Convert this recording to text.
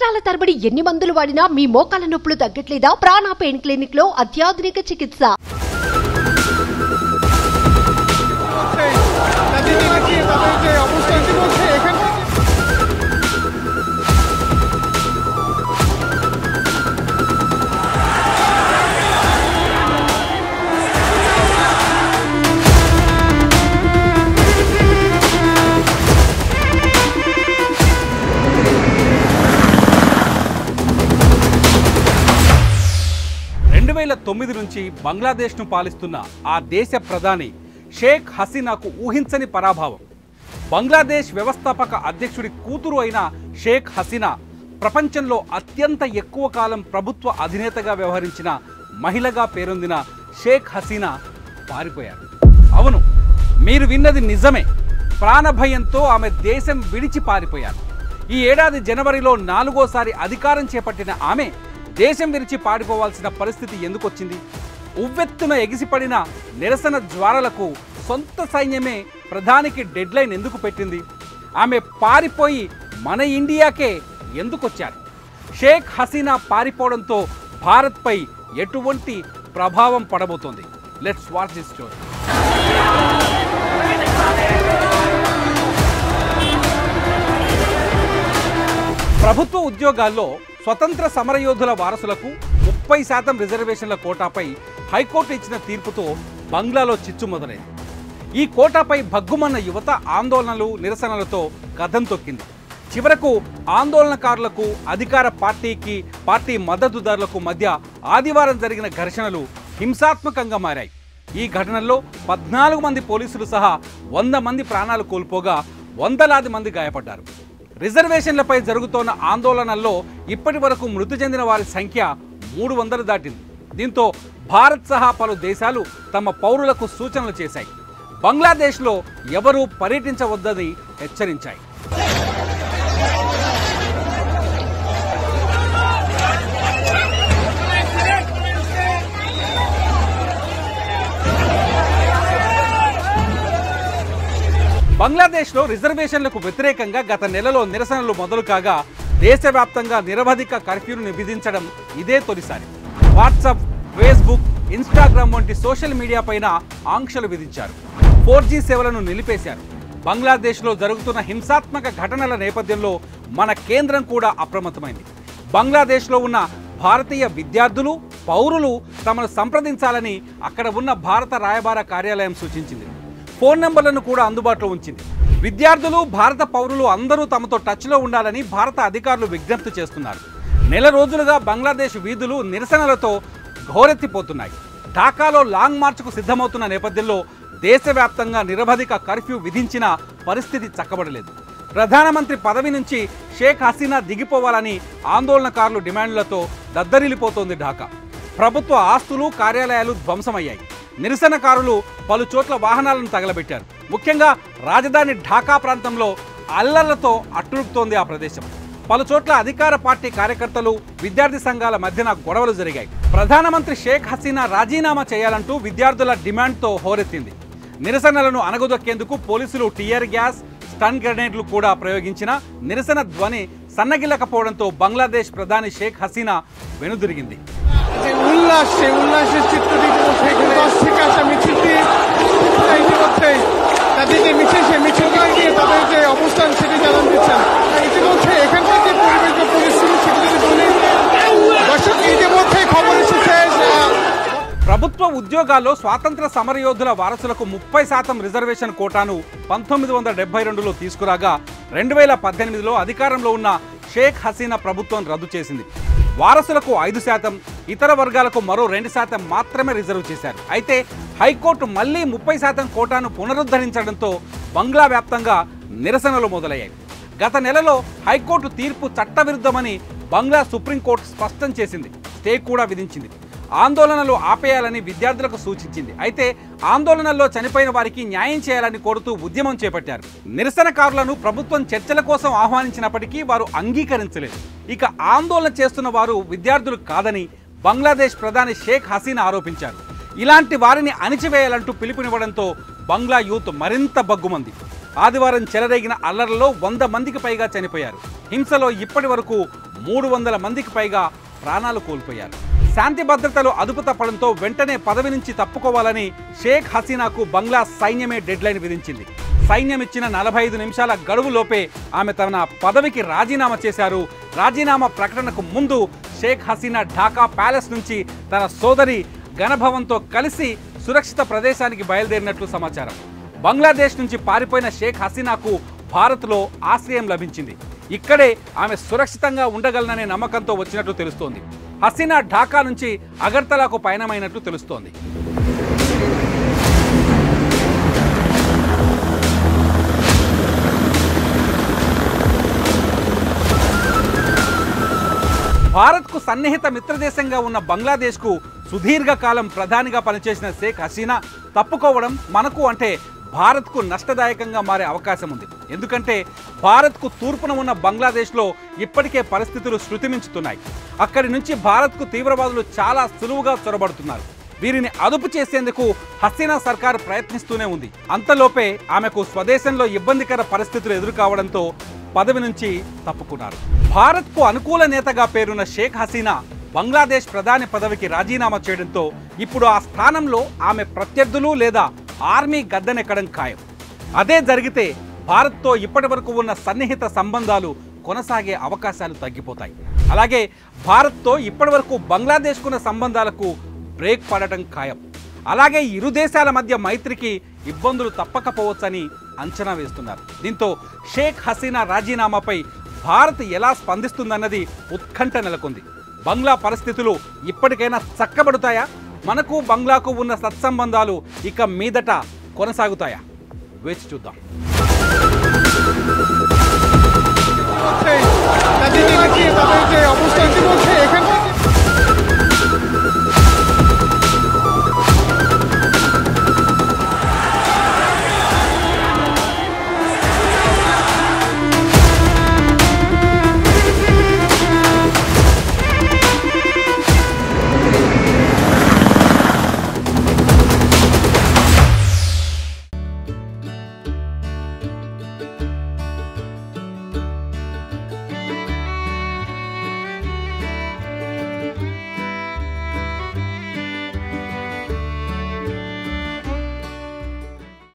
సంవత్సరాల తరబడి ఎన్ని మందులు వాడినా మీ మోకాల నొప్పులు తగ్గట్లేదా? ప్రాణ పెయిన్ క్లినిక్ లో అత్యాధునిక చికిత్స. నుంచి బంగ్లాదేశ్ను పాలిస్తున్న ఆ దేశ ప్రధాని షేక్ హసీనాకు ఊహించని పరాభవం. బంగ్లాదేశ్ వ్యవస్థాపక అధ్యక్షుడి కూతురు అయిన షేక్ హసీనా ప్రపంచంలో అత్యంత ఎక్కువ కాలం ప్రభుత్వ అధినేతగా వ్యవహరించిన మహిళగా పేరొందిన షేక్ హసీనా పారిపోయారు. అవును, మీరు విన్నది నిజమే. ప్రాణభయంతో ఆమె దేశం విడిచి పారిపోయారు. ఈ ఏడాది జనవరిలో 4వసారి అధికారం చేపట్టిన ఆమె దేశం విడిచి పారిపోవాల్సిన పరిస్థితి ఎందుకు వచ్చింది? ఉవ్వెత్తున ఎగిసిపడిన నిరసన జ్వాలలకు సొంత సైన్యమే ప్రధానికి డెడ్లైన్ ఎందుకు పెట్టింది? ఆమె పారిపోయి మన ఇండియాకే ఎందుకు వచ్చారు? షేక్ హసీనా పారిపోవడంతో భారత్పై ఎటువంటి ప్రభావం పడబోతోంది? Let's watch this story. ప్రభుత్వ ఉద్యోగాల్లో స్వతంత్ర సమరయోధుల వారసులకు 30% రిజర్వేషన్ల కోటాపై హైకోర్టు ఇచ్చిన తీర్పుతో బంగ్లాలో చిచ్చు మొదలైంది. ఈ కోటాపై భగ్గుమన్న యువత ఆందోళనలు, నిరసనలతో కథం తొక్కింది. చివరకు ఆందోళనకారులకు, అధికార పార్టీ మద్దతుదారులకు మధ్య ఆదివారం జరిగిన ఘర్షణలు హింసాత్మకంగా మారాయి. ఈ ఘటనల్లో 14 మంది పోలీసులు సహా 100 మంది ప్రాణాలు కోల్పోగా వందలాది మంది గాయపడ్డారు. రిజర్వేషన్లపై జరుగుతోన్న ఆందోళనల్లో ఇప్పటి వరకు మృతి చెందిన వారి సంఖ్య 300 దాటింది. దీంతో భారత్ సహా పలు దేశాలు తమ పౌరులకు సూచనలు చేశాయి. బంగ్లాదేశ్లో ఎవరూ పర్యటించవద్దని హెచ్చరించాయి. బంగ్లాదేశ్లో రిజర్వేషన్లకు వ్యతిరేకంగా గత నెలలో నిరసనలు మొదలు కాగా దేశవ్యాప్తంగా నిరవధిక కర్ఫ్యూను విధించడం ఇదే తొలిసారి. వాట్సాప్, ఫేస్బుక్, ఇన్స్టాగ్రామ్ వంటి సోషల్ మీడియా పైన ఆంక్షలు విధించారు. 4G సేవలను నిలిపేశారు. బంగ్లాదేశ్లో జరుగుతున్న హింసాత్మక ఘటనల నేపథ్యంలో మన కేంద్రం కూడా అప్రమత్తమైంది. బంగ్లాదేశ్లో ఉన్న భారతీయ విద్యార్థులు, పౌరులు తమను సంప్రదించాలని అక్కడ ఉన్న భారత రాయబార కార్యాలయం సూచించింది. ఫోన్ నంబర్లను కూడా అందుబాటులో ఉంచింది. విద్యార్థులు, భారత పౌరులు అందరూ తమతో టచ్లో ఉండాలని భారత అధికారులు విజ్ఞప్తి చేస్తున్నారు. నెల రోజులుగా బంగ్లాదేశ్ వీధులు నిరసనలతో ఘోరెత్తిపోతున్నాయి. ఢాకాలో లాంగ్ మార్చ్కు సిద్ధమవుతున్న నేపథ్యంలో దేశవ్యాప్తంగా నిరవధిక కర్ఫ్యూ విధించిన పరిస్థితి చక్కబడలేదు. ప్రధానమంత్రి పదవి నుంచి షేక్ హసీనా దిగిపోవాలని ఆందోళనకారులు డిమాండ్లతో దద్దరిల్లిపోతోంది ఢాకా. ప్రభుత్వ ఆస్తులు, కార్యాలయాలు ధ్వంసమయ్యాయి. నిరసనకారులు పలు చోట్ల వాహనాలను తగలబెట్టారు. ముఖ్యంగా రాజధాని ఢాకా ప్రాంతంలో అల్లర్లతో అట్టుడుపుతోంది ఆ ప్రదేశం. పలు చోట్ల అధికార పార్టీ కార్యకర్తలు, విద్యార్థి సంఘాల మధ్యన గొడవలు జరిగాయి. ప్రధానమంత్రి షేక్ హసీనా రాజీనామా చేయాలంటూ విద్యార్థుల డిమాండ్తో హోరెత్తింది. నిరసనలను అణగదొక్కేందుకు పోలీసులు టీయర్ గ్యాస్, స్టన్ గ్రెనేడ్లు కూడా ప్రయోగించిన నిరసన ధ్వని సన్నగిల్లకపోవడంతో బంగ్లాదేశ్ ప్రధాని షేక్ హసీనా వెనుదిరిగింది. ప్రభుత్వ ఉద్యోగాల్లో స్వాతంత్ర సమరయోధుల వారసులకు 30% రిజర్వేషన్ కోటాను 1972లో తీసుకురాగా 2018లో అధికారంలో ఉన్న షేక్ హసీనా ప్రభుత్వం రద్దు చేసింది. వారసులకు 5%, ఇతర వర్గాలకు మరో 2% మాత్రమే రిజర్వ్ చేశారు. అయితే హైకోర్టు మళ్లీ 30% కోటాను పునరుద్ధరించడంతో బంగ్లా వ్యాప్తంగా నిరసనలు మొదలయ్యాయి. గత నెలలో హైకోర్టు తీర్పు చట్టవిరుద్ధమని బంగ్లా సుప్రీంకోర్టు స్పష్టం చేసింది. స్టే కూడా విధించింది. ఆందోళనలు ఆపేయాలని విద్యార్థులకు సూచించింది. అయితే ఆందోళనల్లో చనిపోయిన వారికి న్యాయం చేయాలని కోరుతూ ఉద్యమం చేపట్టారు. నిరసనకారులను ప్రభుత్వం చర్చల కోసం ఆహ్వానించినప్పటికీ వారు అంగీకరించలేదు. ఇక ఆందోళన చేస్తున్న వారు విద్యార్థులు కాదని బంగ్లాదేశ్ ప్రధాని షేక్ హసీనా ఆరోపించారు. ఇలాంటి వారిని అణిచివేయాలంటూ పిలుపునివ్వడంతో బంగ్లా యూత్ మరింత బగ్గుమంది. ఆదివారం చెలరేగిన అల్లర్లలో 100 మందికి పైగా చనిపోయారు. హింసలో ఇప్పటి వరకు 300 మందికి పైగా ప్రాణాలు కోల్పోయారు. శాంతి భద్రతలు అదుపు తప్పడంతో వెంటనే పదవి నుంచి తప్పుకోవాలని షేక్ హసీనాకు బంగ్లా సైన్యమే డెడ్లైన్ విధించింది. సైన్యం ఇచ్చిన 45 నిమిషాల గడువులోపే ఆమె తన పదవికి రాజీనామా చేశారు. రాజీనామా ప్రకటనకు ముందు షేక్ హసీనా ఢాకా ప్యాలెస్ నుంచి తన సోదరి గణభవన్తో కలిసి సురక్షిత ప్రదేశానికి బయలుదేరినట్లు సమాచారం. బంగ్లాదేశ్ నుంచి పారిపోయిన షేక్ హసీనాకు భారత్లో ఆశ్రయం లభించింది. ఇక్కడే ఆమె సురక్షితంగా ఉండగలననే నమ్మకంతో వచ్చినట్లు తెలుస్తోంది. హసీనా ఢాకా నుంచి అగర్తలాకు పయనమైనట్లు తెలుస్తోంది. భారత్కు సన్నిహిత మిత్రదేశంగా ఉన్న బంగ్లాదేశ్కు సుదీర్ఘకాలం ప్రధానిగా పనిచేసిన షేక్ హసీనా తప్పుకోవడం మనకు అంటే భారత్కు నష్టదాయకంగా మారే అవకాశం ఉంది. ఎందుకంటే భారత్కు తూర్పున ఉన్న బంగ్లాదేశ్లో ఇప్పటికే పరిస్థితులు శృతిమించుతున్నాయి. అక్కడి నుంచి భారత్కు తీవ్రవాదులు చాలా సులువుగా చొరబడుతున్నారు. వీరిని అదుపు చేసేందుకు హసీనా సర్కార్ ప్రయత్నిస్తూనే ఉంది. అంతలోపే ఆమెకు స్వదేశంలో ఇబ్బందికర పరిస్థితులు ఎదురుకావడంతో పదవి నుంచి తప్పుకున్నారు. భారత్కు అనుకూల నేతగా పేరున్న షేక్ హసీనా బంగ్లాదేశ్ ప్రధాని పదవికి రాజీనామా చేయడంతో ఇప్పుడు ఆ స్థానంలో ఆమె ప్రత్యర్థులు లేదా ఆర్మీ గద్దెనెక్కడం ఖాయం. అదే జరిగితే భారత్తో ఇప్పటి వరకు ఉన్న సన్నిహిత సంబంధాలు కొనసాగే అవకాశాలు తగ్గిపోతాయి. అలాగే భారత్తో ఇప్పటి వరకు బంగ్లాదేశ్కున్న సంబంధాలకు బ్రేక్ పడటం ఖాయం. అలాగే ఇరు దేశాల మధ్య మైత్రికి ఇబ్బందులు తప్పకపోవచ్చని అంచనా వేస్తున్నారు. దీంతో షేక్ హసీనా రాజీనామాపై భారత్ ఎలా స్పందిస్తుందన్నది ఉత్కంఠ నెలకొంది. బంగ్లా పరిస్థితులు ఇప్పటికైనా చక్కబడుతాయా? మనకు బంగ్లాకు ఉన్న సత్సంబంధాలు ఇక మీదట కొనసాగుతాయా? వేచి చూద్దాం.